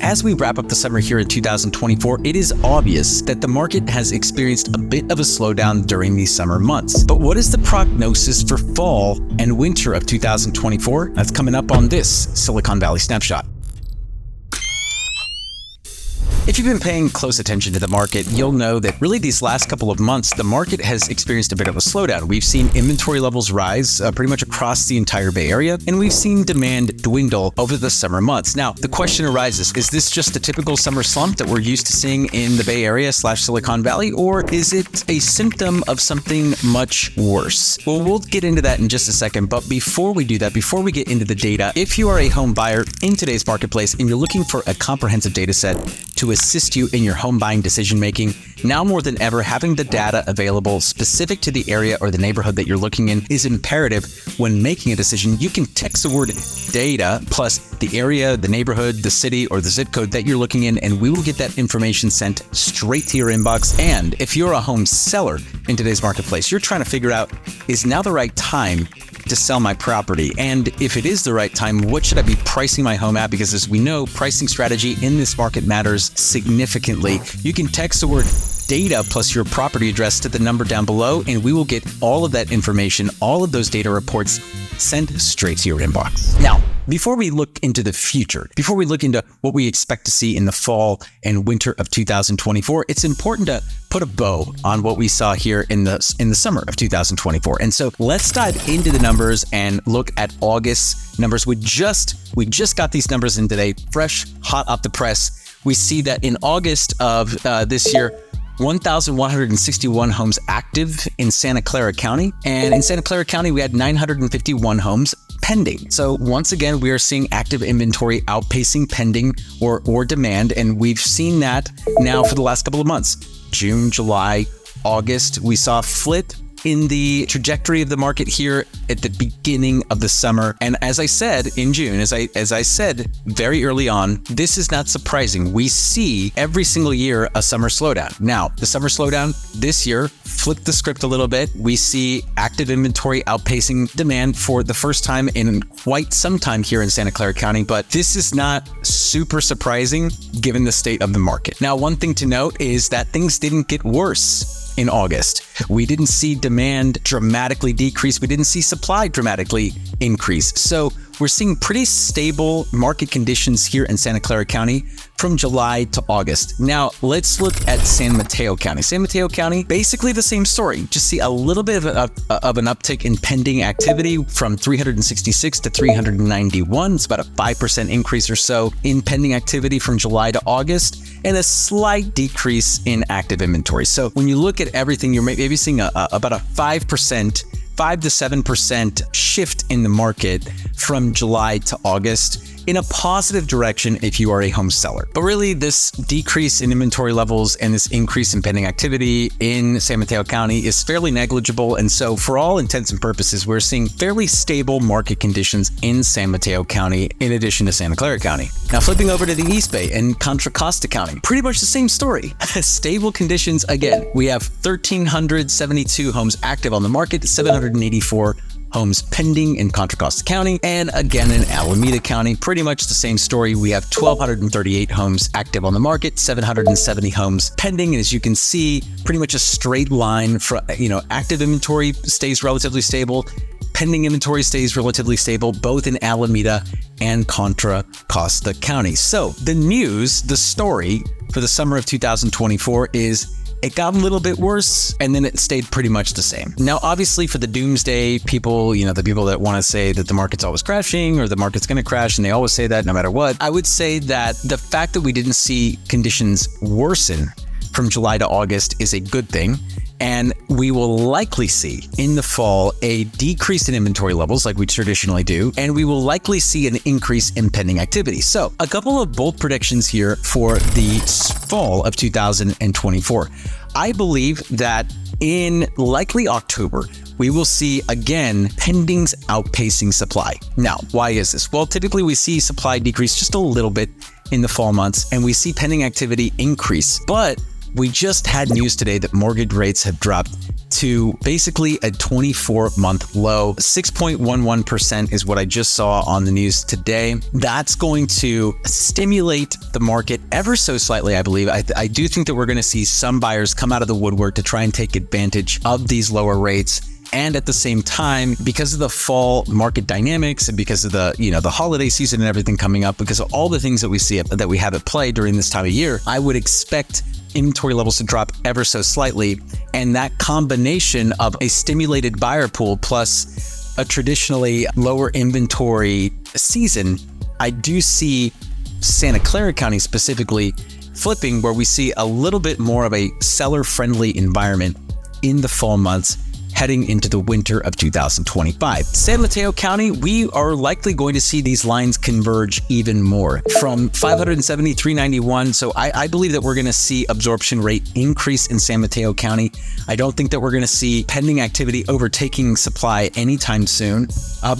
as we wrap up the summer here in 2024, it is obvious that the market has experienced a bit of a slowdown during these summer months. But what is the prognosis for fall and winter of 2024? That's coming up on this Silicon Valley Snapshot. If you've been paying close attention to the market, you'll know that really these last couple of months, the market has experienced a bit of a slowdown. We've seen inventory levels rise pretty much across the entire Bay Area, and we've seen demand dwindle over the summer months. Now, the question arises, is this just a typical summer slump that we're used to seeing in the Bay Area / Silicon Valley, or is it a symptom of something much worse? Well, we'll get into that in just a second, but before we do that, before we get into the data, if you are a home buyer in today's marketplace and you're looking for a comprehensive data set to assist you in your home buying decision making, now more than ever, having the data available specific to the area or the neighborhood that you're looking in is imperative when making a decision. You can text the word data plus the area, the neighborhood, the city, or the zip code that you're looking in, and we will get that information sent straight to your inbox. And if you're a home seller in today's marketplace, you're trying to figure out, is now the right time to sell my property? And if it is the right time, what should I be pricing my home at? Because as we know, pricing strategy in this market matters significantly. You can text the word data plus your property address to the number down below, and we will get all of that information, all of those data reports sent straight to your inbox. Now, before we look into the future, before we look into what we expect to see in the fall and winter of 2024, it's important to put a bow on what we saw here in the summer of 2024. And so let's dive into the numbers and look at August numbers. We just got these numbers in today, fresh, hot off the press. We see that in August of this year, 1,161 homes active in Santa Clara County. And in Santa Clara County, we had 951 homes pending. So once again, we are seeing active inventory outpacing pending or demand. And we've seen that now for the last couple of months. June, July, August, we saw a flip in the trajectory of the market here at the beginning of the summer. And as I said in June, as I said very early on, this is not surprising. We see every single year a summer slowdown. Now, the summer slowdown this year flipped the script a little bit. We see active inventory outpacing demand for the first time in quite some time here in Santa Clara County, but this is not super surprising given the state of the market. Now, one thing to note is that things didn't get worse in August. We didn't see demand dramatically decrease. We didn't see supply dramatically increase. So we're seeing pretty stable market conditions here in Santa Clara County from July to August. Now, let's look at San Mateo County. San Mateo County, basically the same story. Just see a little bit of an uptick in pending activity from 366 to 391. It's about a 5% increase or so in pending activity from July to August, and a slight decrease in active inventory. So when you look at everything, you're maybe seeing about a 5 to 7% shift in the market from July to August in a positive direction if you are a home seller. But really, this decrease in inventory levels and this increase in pending activity in San Mateo County is fairly negligible. And so for all intents and purposes, we're seeing fairly stable market conditions in San Mateo County in addition to Santa Clara County. Now, flipping over to the East Bay and Contra Costa County, pretty much the same story. Stable conditions again. We have 1,372 homes active on the market, 784 homes pending in Contra Costa County, and again in Alameda County, pretty much the same story. We have 1,238 homes active on the market, 770 homes pending, and as you can see, pretty much a straight line from, active inventory stays relatively stable, pending inventory stays relatively stable, both in Alameda and Contra Costa County. So the news, the story for the summer of 2024 is it got a little bit worse, and then it stayed pretty much the same. Now, obviously, for the doomsday people, the people that want to say that the market's always crashing or the market's going to crash, and they always say that no matter what, I would say that the fact that we didn't see conditions worsen from July to August is a good thing. And we will likely see in the fall a decrease in inventory levels like we traditionally do, and we will likely see an increase in pending activity. So a couple of bold predictions here for the fall of 2024. I believe that in likely October, we will see again pendings outpacing supply. Now, why is this? Well, typically we see supply decrease just a little bit in the fall months, and we see pending activity increase. But We just had news today that mortgage rates have dropped to basically a 24-month low. 6.11% is what I just saw on the news today. That's going to stimulate the market ever so slightly, I believe. I do think that we're going to see some buyers come out of the woodwork to try and take advantage of these lower rates. And at the same time, because of the fall market dynamics and because of the holiday season and everything coming up, because of all the things that we have at play during this time of year, I would expect inventory levels to drop ever so slightly. And that combination of a stimulated buyer pool plus a traditionally lower inventory season, I do see Santa Clara County specifically flipping, where we see a little bit more of a seller-friendly environment in the fall months heading into the winter of 2025. San Mateo County, we are likely going to see these lines converge even more from 570, 391. So I believe that we're going to see absorption rate increase in San Mateo County. I don't think that we're going to see pending activity overtaking supply anytime soon,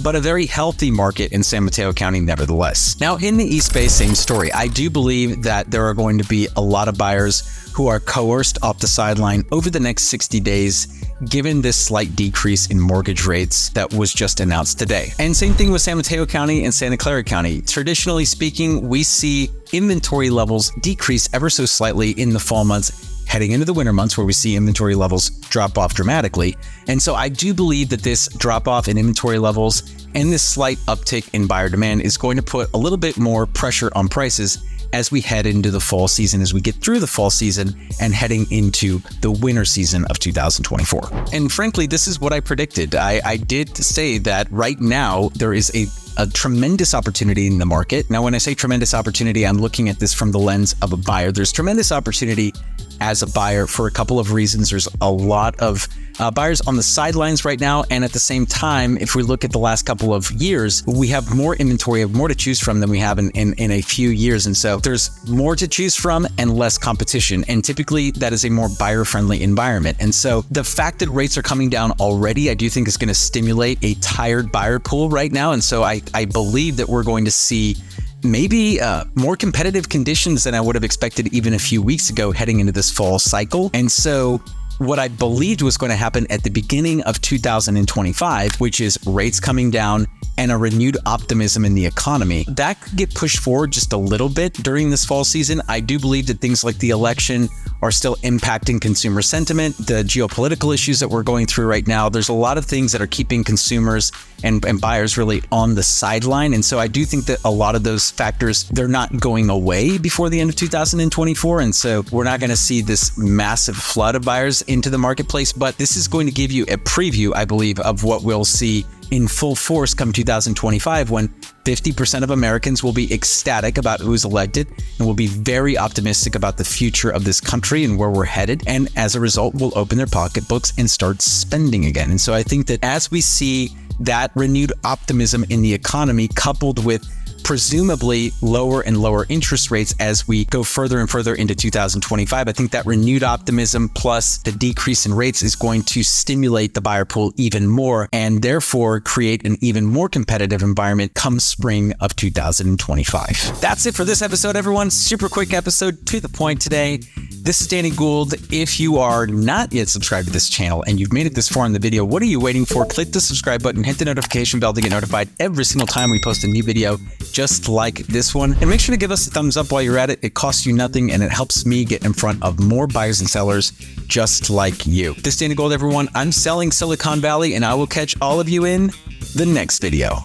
but a very healthy market in San Mateo County nevertheless. Now in the East Bay, same story. I do believe that there are going to be a lot of buyers who are coerced off the sideline over the next 60 days, given this slight decrease in mortgage rates that was just announced today. And same thing with San Mateo County and Santa Clara County. Traditionally speaking, we see inventory levels decrease ever so slightly in the fall months, heading into the winter months where we see inventory levels drop off dramatically. And so I do believe that this drop off in inventory levels and this slight uptick in buyer demand is going to put a little bit more pressure on prices as we head into the fall season, as we get through the fall season and heading into the winter season of 2024. And frankly, this is what I predicted. I did say that right now there is a tremendous opportunity in the market. Now, when I say tremendous opportunity, I'm looking at this from the lens of a buyer. There's tremendous opportunity as a buyer for a couple of reasons. There's a lot of buyers on the sidelines right now. And at the same time, if we look at the last couple of years, we have more inventory, more to choose from than we have in a few years. And so there's more to choose from and less competition. And typically that is a more buyer-friendly environment. And so the fact that rates are coming down already, I do think is going to stimulate a tired buyer pool right now. And so I believe that we're going to see maybe more competitive conditions than I would have expected even a few weeks ago heading into this fall cycle. And so what I believed was going to happen at the beginning of 2025, which is rates coming down and a renewed optimism in the economy, that could get pushed forward just a little bit during this fall season. I do believe that things like the election are still impacting consumer sentiment, the geopolitical issues that we're going through right now. There's a lot of things that are keeping consumers and buyers really on the sideline. And so I do think that a lot of those factors, they're not going away before the end of 2024. And so we're not going to see this massive flood of buyers into the marketplace, but this is going to give you a preview, I believe, of what we'll see in full force come 2025, when 50% of Americans will be ecstatic about who's elected and will be very optimistic about the future of this country and where we're headed. And as a result, will open their pocketbooks and start spending again. And so I think that as we see that renewed optimism in the economy, coupled with presumably lower and lower interest rates as we go further and further into 2025. I think that renewed optimism plus the decrease in rates is going to stimulate the buyer pool even more and therefore create an even more competitive environment come spring of 2025. That's it for this episode, everyone. Super quick episode, to the point today. This is Danny Gould. If you are not yet subscribed to this channel and you've made it this far in the video, what are you waiting for? Click the subscribe button, hit the notification bell to get notified every single time we post a new video just like this one. And make sure to give us a thumbs up while you're at it. It costs you nothing and it helps me get in front of more buyers and sellers just like you. This is Danny Gould, everyone. I'm selling Silicon Valley and I will catch all of you in the next video.